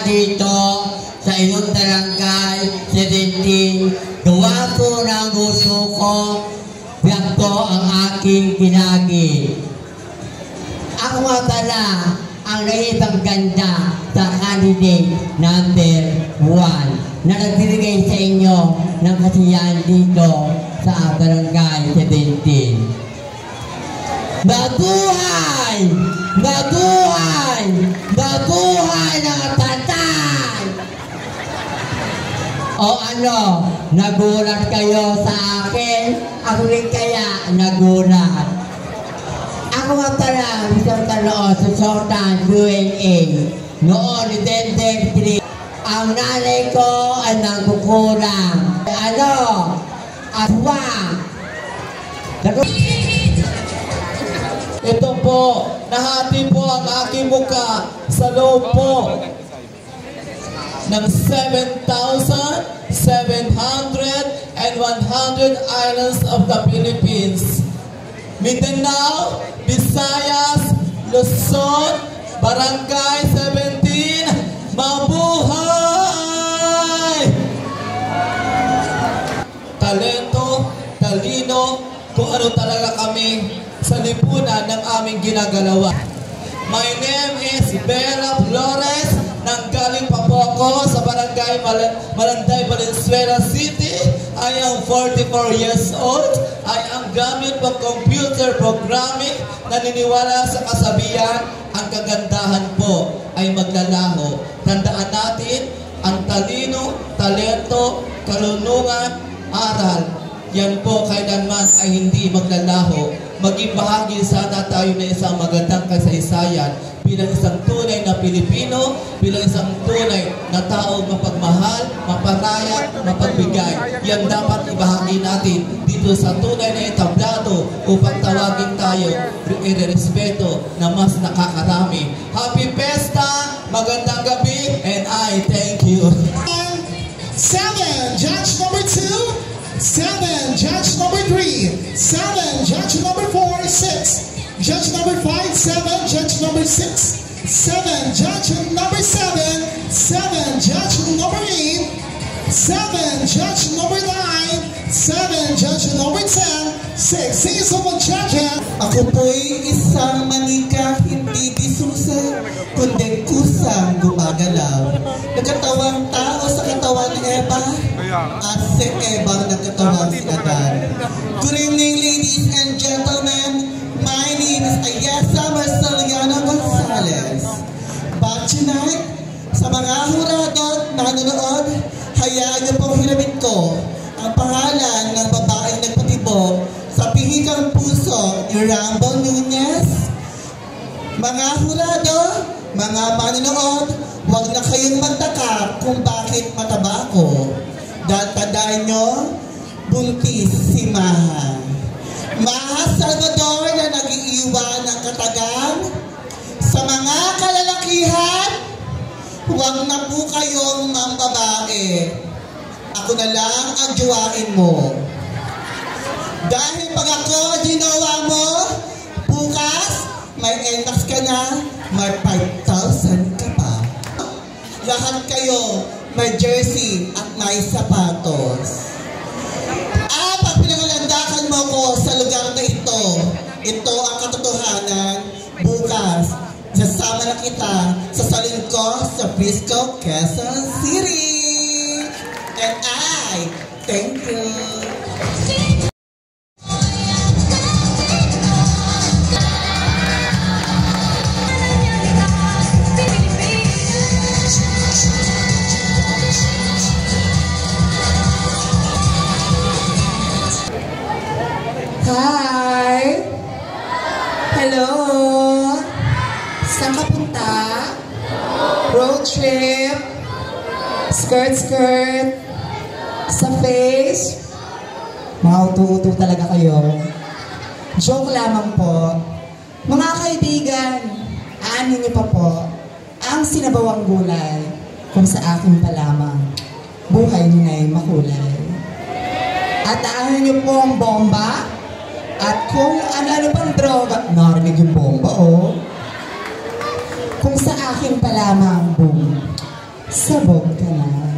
dito sa inyong barangay 17. Gawa ko ng gusto ko. Ito ang aking pinagi. Ako nga pala ang naibang ganda sa candidate number 1 na nagbibigay sa inyo ng kasiyahan dito sa barangay 17. Mabuhay! Mabuhay! Mabuhay ng tatay! O ano, nagulat kayo sa akin? Ako rin kaya nagulat. Ako nga pala, isang tanoon sa Sultan UNA. Noon, 1933, ang nanay ko ay nagkukulang. Ano? Aswang. Ito po, nahati po ang aking muka sa loob po ng 7,700 islands of the Philippines. Mindanao, Visayas, Luzon, Barangay 17, mabuhay! Talento, talino, kung ano talaga kami sa lipunan ng aming ginagalawa. My name is Vera Flores. Nanggaling pa po ako sa Barangay Malanday, Valenzuela City. I am 44 years old. I am gamit ng computer programming. Naniniwala sa kasabihan, ang kagandahan po ay maglalaho. Tandaan natin, ang talino, talento, karunungan, aral, yan po kailanman ay hindi maglalaho. Maging bahagi sana tayo na isang magandang kasaysayan bilang isang tunay na Pilipino, bilang isang tunay na tao mapagmahal, maparaya, mapagbigay. Yan dapat ibahagi natin dito sa tunay na entablado upang tawagin tayo irerespeto na mas nakakarami. Happy Pesta! Magandang gabi, and I thank you. 7, judge number 2. 7, judge number 3, 7, judge number 4, 6, judge number 5, 7, judge number 6, 7, judge number 7, 7, judge number 8, 7, judge number 9, 7, judge number 10, 6. Sing it so much, judges. Ako po'y isang manika, hindi bisusa, kundi kusang gumagalaw. Nagkatawang tao sa katawan ni Eva, at si Eva nagkatawang si Adan. Good evening, ladies and gentlemen. My name is Ayesa Marceliano Gonzalez. But tonight, sa mga hurado na nanonood, hayaan niyo pong hiramin ko ang pangalan ng babaeng nagpatibok sa pihikang puso ni Rambo Nunez. Mga hurado, mga manonood, huwag na kayong magtaka kung bakit mataba ko. Dahil tandaan nyo, buntis si Maha. Maha Salvador na nag-iiwan ng katagang. Sa mga kalalakihan, huwag na po kayong mambabae. Ako na lang ang juwain mo. Dahil pag ako ginawa mo, bukas, may NMAX ka na, may 5,000 ka pa. Lahat kayo, may jersey at may sapatos. Pag pinangalandakan mo ko sa lugar na ito ang katotohanan. Bukas, sasama na kita sa salin ko sa Frisco, Quezon City. And I thank you. Hi! Hello! Saan ka punta? Road trip? Skirt? Sa face? Mga utu-utu talaga kayo. Joke lamang po. Mga kaibigan, aanin niyo pa po ang sinabawang gulay kung sa akin pa lamang buhay niyo na'y makulay. At aanin niyo po ang bomba. At kung ano-ano pang droga, narinig yung bomba, oh. Kung sa akin pa lamang, boom. sabog ka na.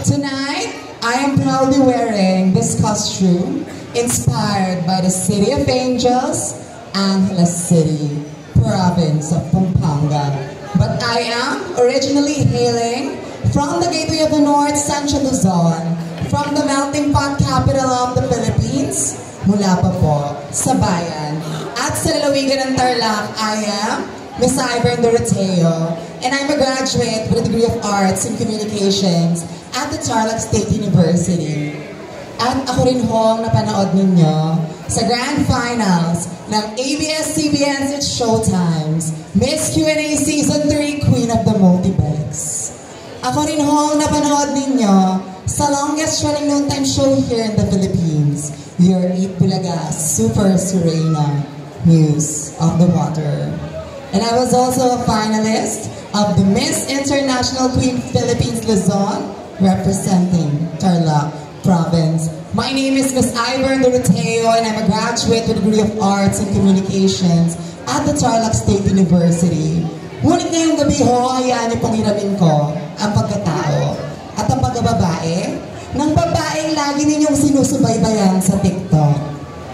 Tonight, I am proudly wearing this costume inspired by the City of Angels, Angeles City, province of Pampanga. But I am originally hailing from the Gateway of the North, Central Luzon, from the melting pot capital of the Philippines, mula pa po sa bayan. At sa lalawigan ng Tarlac, I am Miss Ivern Doroteo, and I'm a graduate with a degree of Arts in Communications at the Tarlac State University. At ako rin hong napanood ninyo sa Grand Finals ng ABS-CBN's It's Showtimes, Miss Q&A Season 3 Queen of the Multiplex. Ako rin hong napanood ninyo sa longest running noontime show here in the Philippines, your Eat Bulaga Super Surena Muse of the Water. And I was also a finalist of the Miss International Queen Philippines Luzon, representing Tarlac Province. My name is Miss Ivern Doroteo, and I'm a graduate with a degree of Arts and Communications at the Tarlac State University. Ngunit ngayong gabi ho, hayaan niyo pong hiramin ko ang pagkatao at ang pagbababae ng babaeng lagi ninyong sinusubaybayan sa TikTok.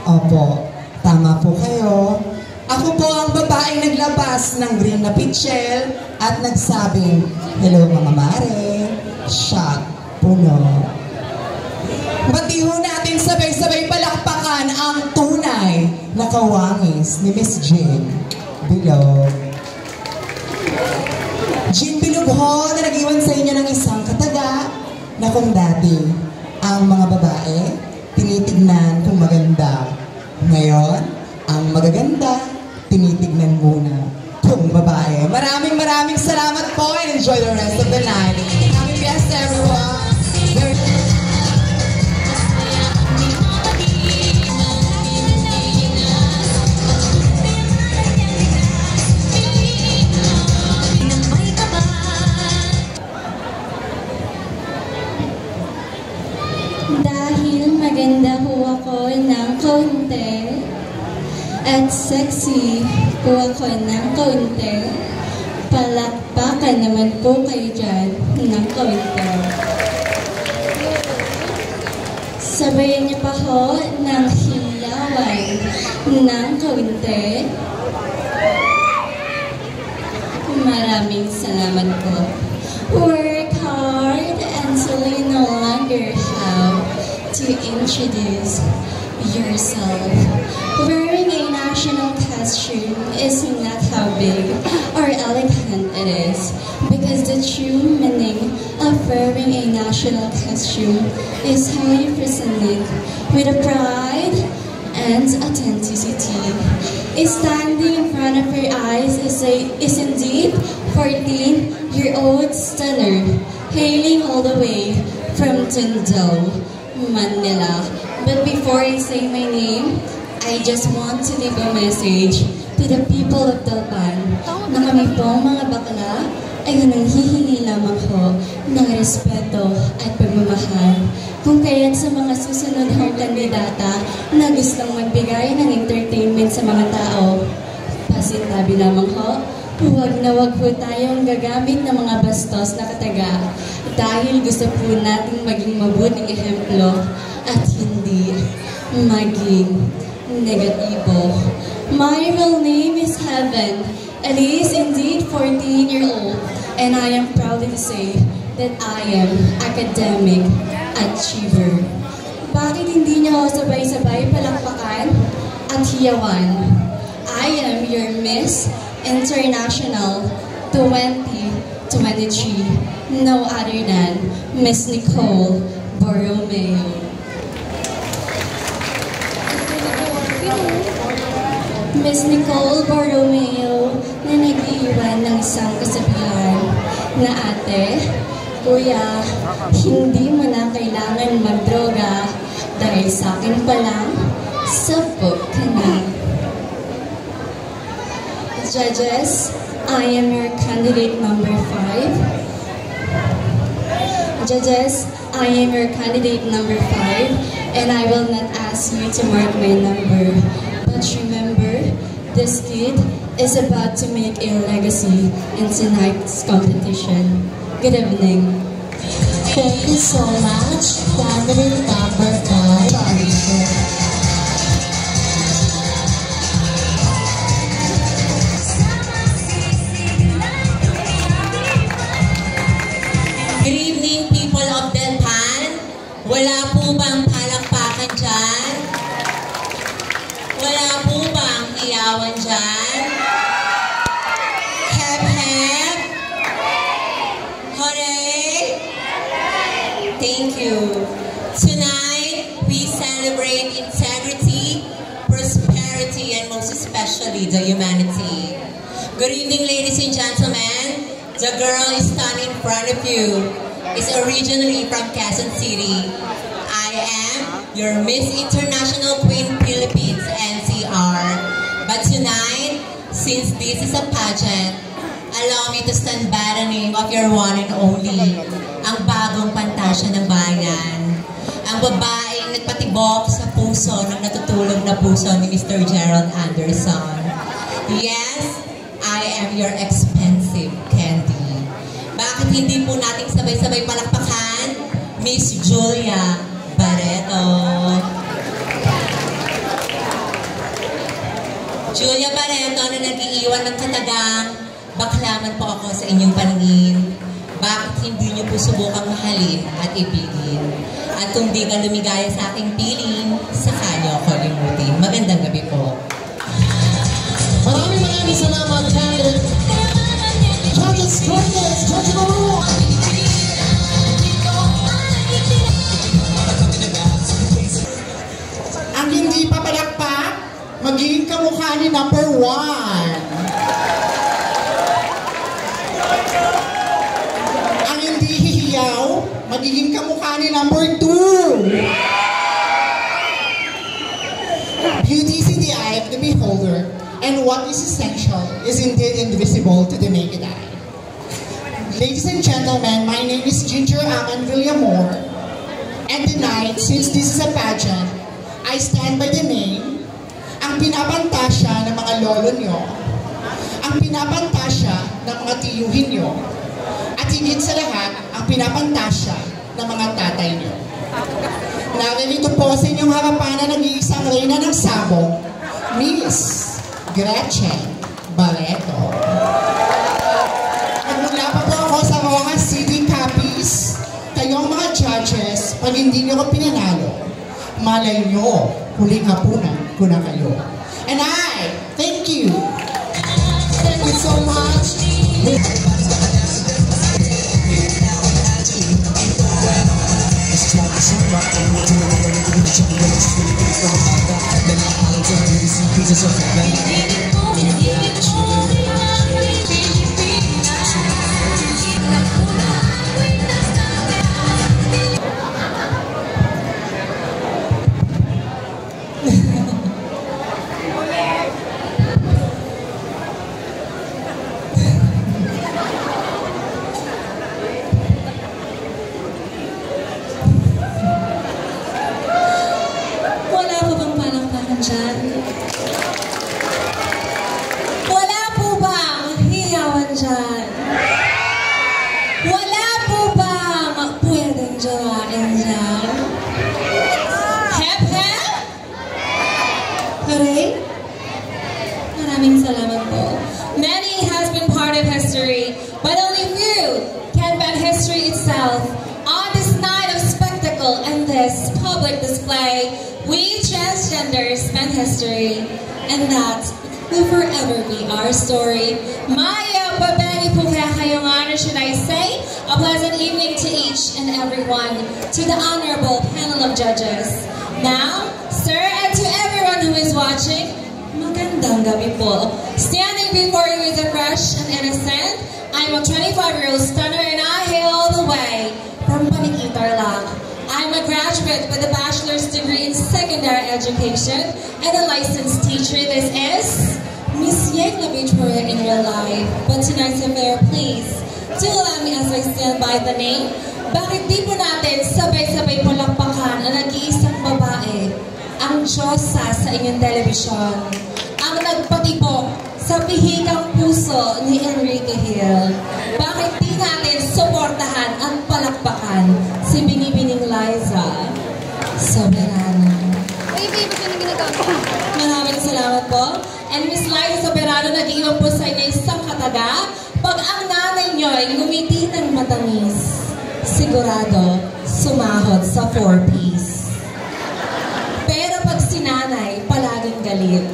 Opo, tama po kayo. Ako po ang babaeng naglabas ng green na pitchel at nagsabing, "Hello mga mare, shot puno." Bati ho natin sabay-sabay palakpakan ang tunay na kawangis ni Miss Jean Bilog. Jean Bilog ho na nag-iwan sa inyo ng isang kataga na kung dati ang mga babae tinitignan kung maganda. Ngayon, ang magaganda tinitignan muna kung babae. Maraming salamat po and enjoy the rest of the night. Happy fiesta everyone! Dahil maganda ho ako ng kaunti at sexy po ako ng kaunti, palakpakan naman po kayo dyan ng kaunti. Sabayan niyo pa ho ng hilawan ng kaunti. Maraming salamat po. Work hard until you no longer have to introduce yourself. Wearing a national costume is not how big or elegant it is, because the true meaning of wearing a national costume is how you present it with a pride and authenticity. Standing in front of your eyes is indeed 14-year-old stunner, hailing all the way from Tondo, Manila. But before I say my name, I just want to leave a message to the people of Dalpan na kami pong mga bakla ay nanghihingi lamang ho ng respeto at pagmamahal. Kung kaya't sa mga susunod hong kandidata na gustong magbigay ng entertainment sa mga tao, pasintabi lamang ho, huwag na huwag po tayong gagamit ng mga bastos na kataga dahil gusto po natin maging mabuting ehemplo at hindi maging negatibo. My real name is Heaven. It is indeed 14-year-old, and I am proud to say that I am academic achiever. Bakit hindi niyo sabay-sabay palakpakan at hiyawan? I am your Miss International 2023, no other than Miss Nicole Borromeo. Miss Nicole Borromeo na nag-iwan ng isang kasabihan na, "Ate, kuya, hindi mo na kailangan magdroga dahil sa akin pa lang, sabog ka na." Judges, I am your candidate number 5. Judges, I am your candidate number 5, and I will not ask you to mark my number. But remember, this kid is about to make a legacy in tonight's competition. Good evening. Thank you so much, Gathering number 5. Good evening, people of Delpan. Wala po bang palakpakan dyan? Wala po bang iyawan dyan? Hep hep? Hooray! Thank you. Tonight, we celebrate integrity, prosperity, and most especially the humanity. Good evening, ladies and gentlemen. The girl is standing in front of you is originally from Quezon City. I am your Miss International Queen Philippines, NCR. But tonight, since this is a pageant, allow me to stand by the name of your one and only, ang bagong pantasya ng bayan. Ang babaeng nagpatibok sa puso ng natutulog na puso ni Mr. Gerald Anderson. Yes, I am your expensive candy. Bakit hindi po nating sabay-sabay palakpakan Miss Julia Barreto? Julia Barreto na nag-iiwan ng katagang, baklaman po ako sa inyong paningin. Bakit hindi niyo po subukang mahalin at ibigin? At kung di ka lumigaya sa aking piling, saka niyo ako limutin. Magandang gabi po. Maraming salamat, candidate. Judges, judge number 1. Ang hindi papalakpak, magiging kamukha ni number 1. Ang hindi hihiyaw, magiging kamukha ni number 2. Beauty is in the eye of the beholder, and what is essential is indeed invisible to the naked eye. Ladies and gentlemen, my name is Ginger Aman Villamor, and tonight, since this is a pageant, I stand by the name, ang pinapantasya ng mga lolo nyo, ang pinapantasya ng mga tiyuhin nyo, at higit sa lahat, ang pinapantasya ng mga tatay nyo. Naririto po sa inyong harapan na nag-iisang reyna ng sabong, Miss Gretchen Barreto. Nagmula pa po ako sa Rojas City Capiz. Kayong mga judges, pag hindi nyo ko pinanalo, malay nyo, huling hapunan ko na kayo. And I, thank you. Thank you so much. Wala po bang hiyawan dyan? Wala po bang pwedeng jawain dyan? Hep hep? Hooray? Maraming salamat po. Many has been part of history, but only few can bend history itself. On this night of spectacle and this public display, we transgenders spend history, and that will forever be our story. Maya babeni po kaya kayong honor, should I say? A pleasant evening to each and everyone, to the honorable panel of judges. Now, sir, and to everyone who is watching, magandang gabi po. Standing before you is a fresh and innocent. I'm a 25-year-old stunner, and I hail all the way from Panikitarlac. I'm a graduate with a bachelor's degree in secondary education and a licensed teacher. This is Miss Yegna Victoria in real life. But tonight's affair, please, do allow me as I stand by the name. Bakit di po natin sabay-sabay palakpakan ang nag-iisang babae, ang Diyosa sa inyong telebisyon, ang nagpatibok sa pihikang puso ni Enrique Hill. Bakit di natin suportahan at palakpakan si Binibining Liza Soberano? Maraming salamat po. And Miss Liza Soberano, nag-iwan po sa inyo isang kataga. Pag ang nanay nyo ay ngumiti ng matamis, sigurado sumahod sa 4-piece. Pero pag si nanay palaging galit,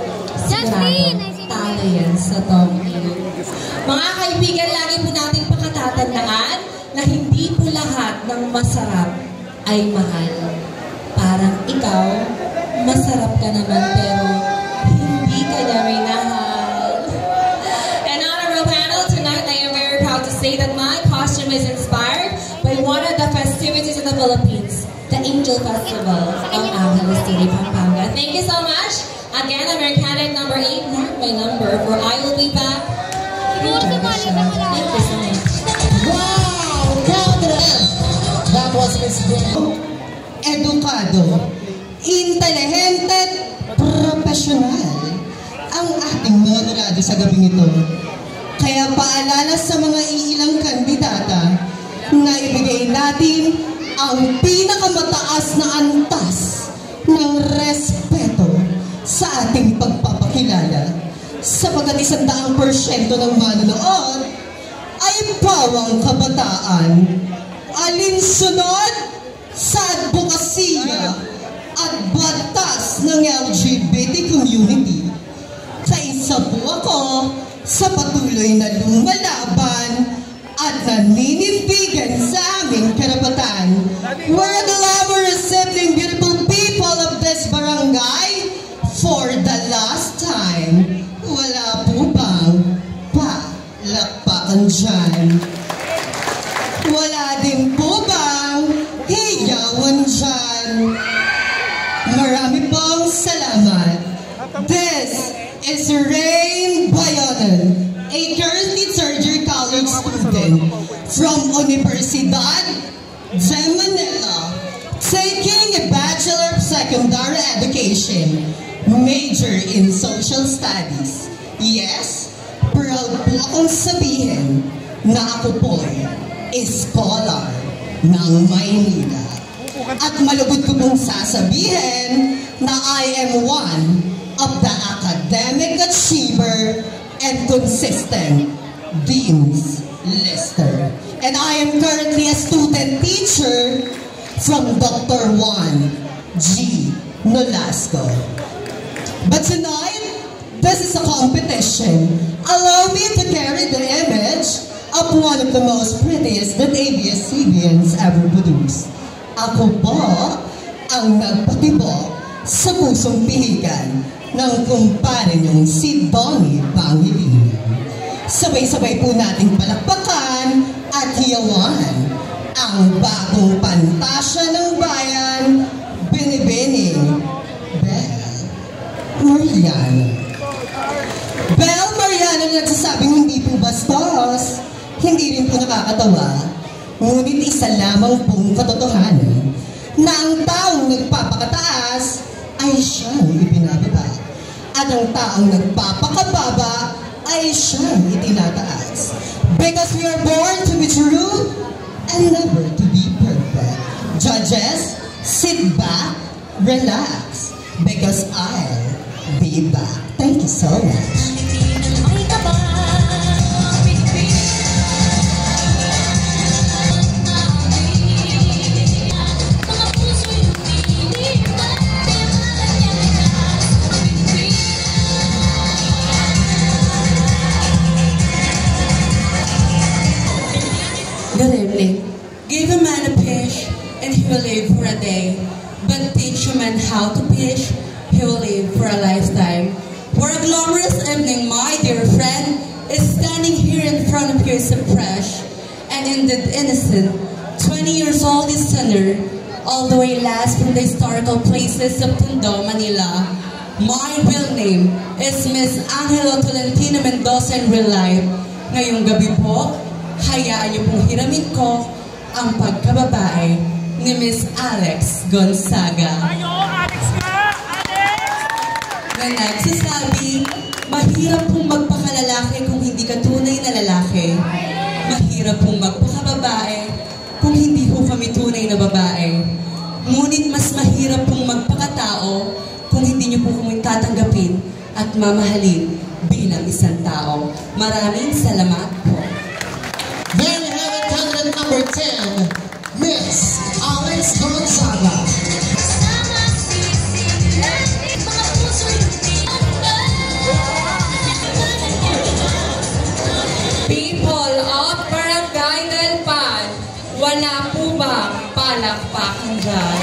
sigurado talo yan sa tongin. Mga kaibigan, lagi po natin pakatatandaan na hindi po lahat ng masarap ay mahal. Parang ikaw, masarap ka naman pero hindi ka niya minahal. And honorable panel, tonight I am very proud to say that my costume is inspired by one of the festivities in the Philippines, the Angel Festival of Angeles City, Pampanga. Thank you so much. Again, I'm your candidate number 8, not my number, for I will be back. Thank you so much. Wow! Candidate! That was Miss Bro. Edukado, intelihente, profesional ang ating mga jurado sa gabing ito. Kaya paalala sa mga iilang kandidata na ibigay natin ang pinakamataas na antas ng respeto sa ating pagpapakilala, sapagkat 100% ng manonood ay pawang kabataan, alinsunod sa advokasya at batas ng LGBT community. Kaisa po ako sa patuloy na lumalaban at naninindigan sa aming karapatan. We're the glamorous, sibling, beautiful people of this barangay. For the last time, wala po bang palakpakan dyan? Wala din po bang hiyawan dyan? Marami pong salamat. This is Rain Bayonan, a currently third-year college student from Universidad de Manila, taking a Bachelor of Secondary Education, major in Social Studies. Yes, proud po akong sabihin na ako po'y scholar ng Maynila. At malugod ko pong sasabihin na I am one of the academic achiever and consistent Dean's Lister. And I am currently a student teacher from Dr. Juan G. Nolasco. But tonight, this is a competition. Allow me to carry the image of one of the most prettiest that ABS-CBNs ever produced. Ako po ang nagpatibok sa pusong pihikan ng kumpare niyong si Donnie Pangilinan. Sabay-sabay po nating palakpakan at hiyawan ang bagong pantasya ng bayan, Binibining Mariano. Bel Mariano na nagsasabing hindi po bastos, hindi rin po nakakatawa, ngunit isa lamang pong katotohanan na ang taong nagpapakataas ay siyang ibinababa at ang taong nagpapakababa ay siyang itinataas. Because we are born to be true and never to be perfect. Judges, sit back, relax, because I'll be back. Thank you so much. Good evening. Give a man a fish, and he will live for a day. But teach a man how to fish, he will live for a lifetime. For a glamorous evening, my dear friend is standing here in front of you so fresh and indeed innocent. 20 years old is tender, all the way last from the historical places of Tondo, Manila. My real name is Miss Angelo Tolentino Mendoza in real life. Ngayong gabi po, hayaan niyo pong hiramin ko ang pagkababae ni Miss Alex Gonzaga. Ayo, Alex ka! Alex! Na nagsasabi, Mahirap pong magpakalalaki kung hindi ka tunay na lalaki. Mahirap pong magpakababae kung hindi ho kami tunay na babae. Ngunit mas mahirap pong magpakatao kung hindi niyo po kami tatanggapin at mamahalin bilang isang tao. Maraming salamat po. There you have it, candidate number 10, Miss Alex Gonzaga. People of Barangay Nalpan, wala po bang palakpakan dyan?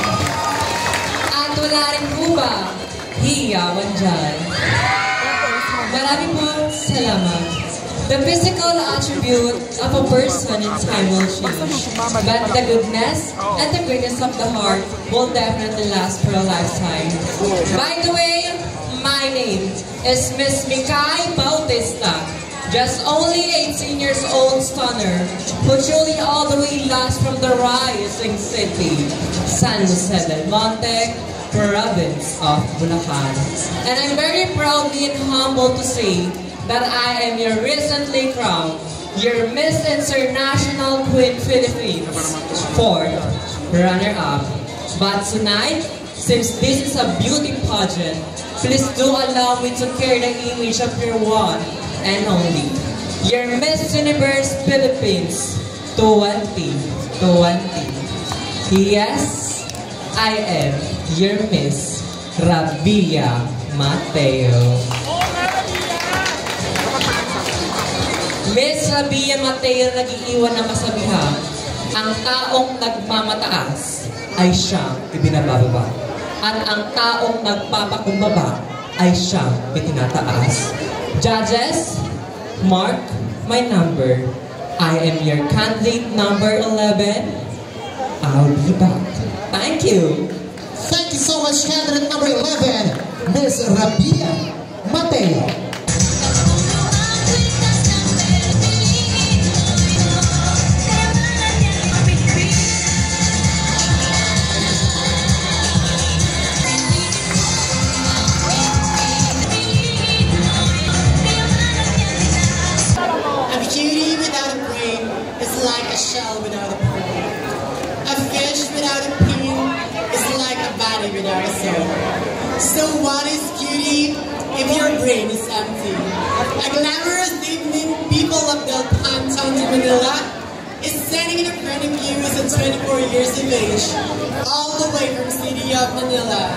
At wala rin po bang hiyawan dyan? Marami po salamat. The physical attribute of a person in time will change, but the goodness and the greatness of the heart will definitely last for a lifetime. By the way, my name is Miss Mikay Bautista, just only 18 years old stunner, who truly all the way last from the rising city, San Jose del Monte, province of Bulacan. And I'm very proudly and humble to say that I am your recently crowned, your Miss International Queen Philippines, 4th runner-up. But tonight, since this is a beauty pageant, please do allow me to carry the image of your one and only, your Miss Universe Philippines 2020. Yes, I am your Miss Rabia Mateo. Miss Rabia Mateo nag-iiwan ng kasabihan, ang taong nagmamataas ay siyang ibinababa. At ang taong nagpapakumbaba ay siyang itinataas. Judges, mark my number. I am your candidate number 11. I'll be back. Thank you. Thank you so much, candidate number 11, Miss Rabia Mateo. A beauty without a brain is like a shell without a pearl. A fish without a pin is like a body without a soul. So what is beauty if your brain is empty? A glamorous evening, people of Del Panton to Manila is standing in front of you as a 24 years of age, all the way from city of Manila.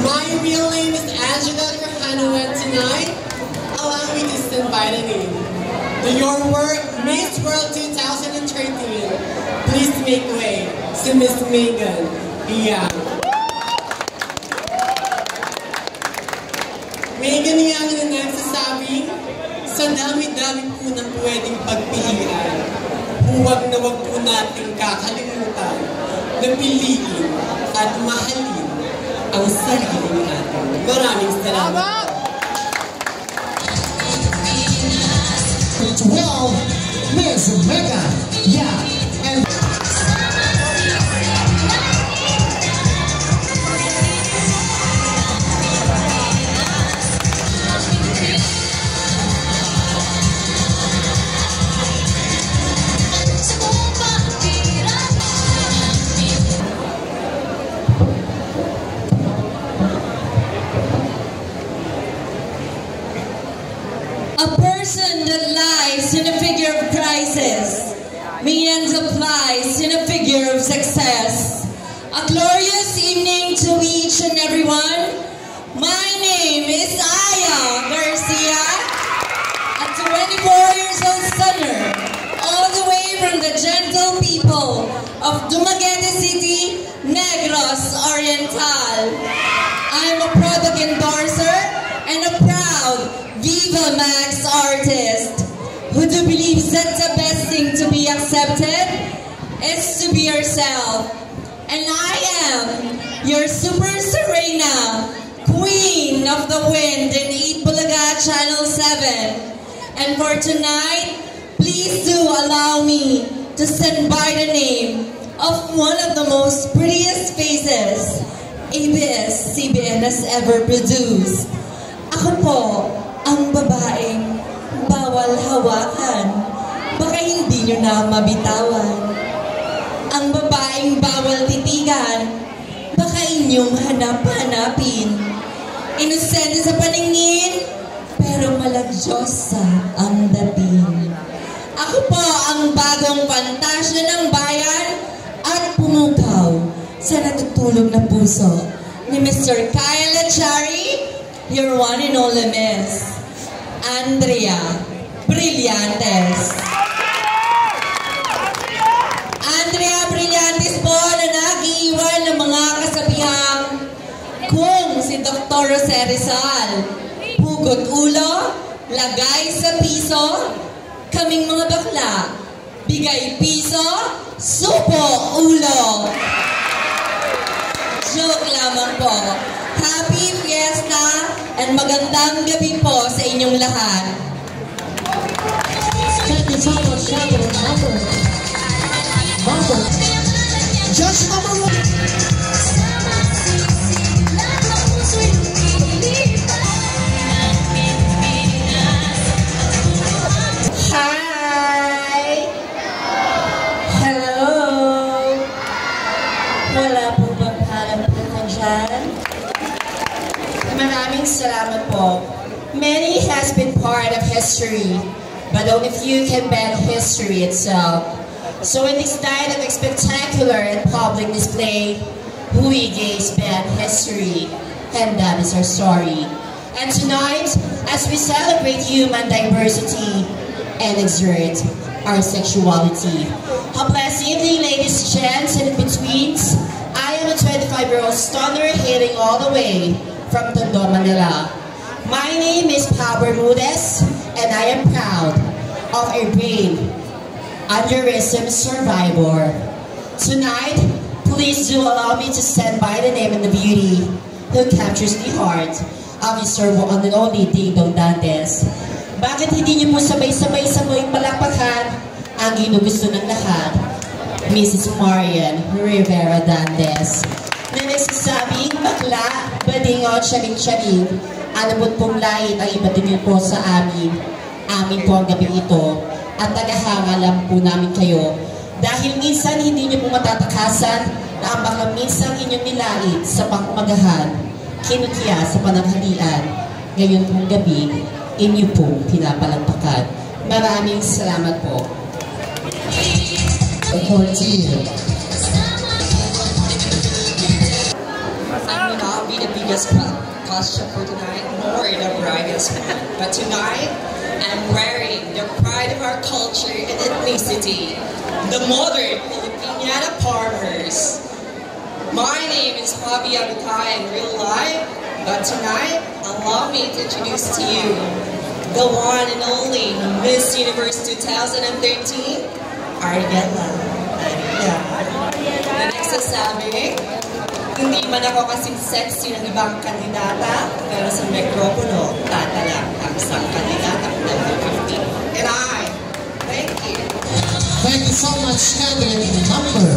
My real name is Angela Trujano, and tonight, allow me to stand by the name. To your work, Miss World 2013. Please make way to Miss Megan Yang. Megan Yang na nagsasabing, sa dami-dami po ng pwedeng pagpilian, huwag na huwag po nating kakalimutan na piliin at mahalin ang sarili natin. Maraming salamat. 12, Miss Megan Yang. And A person that lies in a figure of crisis means applies in a figure of success. A glorious evening to each and everyone. My name is Aya Garcia, a 24 years old stunner, all the way from the gentle people of Dumaguete City, Negros Oriental. I am a product endorser and a proud Viva Max artist who do believes that the best thing to be accepted is to be yourself. And I am your Super Serena, Queen of the Wind in Eat Bulaga Channel 7. And for tonight, please do allow me to stand by the name of one of the most prettiest faces ABS-CBN has ever produced. Ako po Ang babaeng bawal hawakan, baka hindi nyo na mabitawan. Ang babaeng bawal titigan, baka inyong hanap-hanapin. Inosente sa paningin, pero malagyosa ang dating. Ako po ang bagong pantasya ng bayan at pumukaw sa natutulog na puso ni Mr. Kyle Achari, your one and only Miss Andrea Brillantes. Andrea Brillantes po na nag-iwan ng mga kasabihang kung si Dr. Jose Rizal, pugot ulo, lagay sa piso, kaming mga bakla, bigay piso, supo ulo. Joke lamang po. Happy Fiesta and magandang gabi po sa inyong lahat. Thank you so much, Judge number 1. Hi! Hello! Wala po bang halapunan dyan? Maraming salamat po. Many has been part of history, but only few can ban history itself. So in this night of a spectacular and public display, Hui Gays banned history, and that is our story. And tonight, as we celebrate human diversity and exert our sexuality. A blessed evening, ladies, gents, and in-betweens. I am a 25-year-old stunner hailing all the way from Tondo, Manila. My name is Pao Bermudez, and I am proud of a brain aneurysm survivor. Tonight, please do allow me to stand by the name and the beauty who captures the heart of Mr. One and only Ding Dong Dantes. Bakit hindi niyo po sabay-sabay sa muling palakpakan ang ginugusto ng lahat, Mrs. Marian Rivera Dantes, na nagsasabing bakla, badingot, tsaring-tsaring, anabot pong lahit ang iba din po sa amin. Amin po ang gabi ito at tagahanga lang po namin kayo dahil minsan hindi niyo po matatakasan na ang baka minsan inyong nilait sa pangumagahan, kinutya sa pananghalian, ngayon pong gabi, inyo pong pinapalagpakan. Maraming salamat po. 14. I will not be the biggest costume for tonight, nor the brightest one. But tonight, I'm wearing the pride of our culture and ethnicity, the modern Filipiniana farmers. My name is Fabi Abitay in real life, but tonight, allow me to introduce to you the one and only Miss Universe 2013, Ariella. Na nagsasabi, hindi man ako kasing sexy ng ibang kandidata, pero sa mikropono, tatalang ang isang kandidata number 15. And I, thank you. Thank you so much, Heather. Number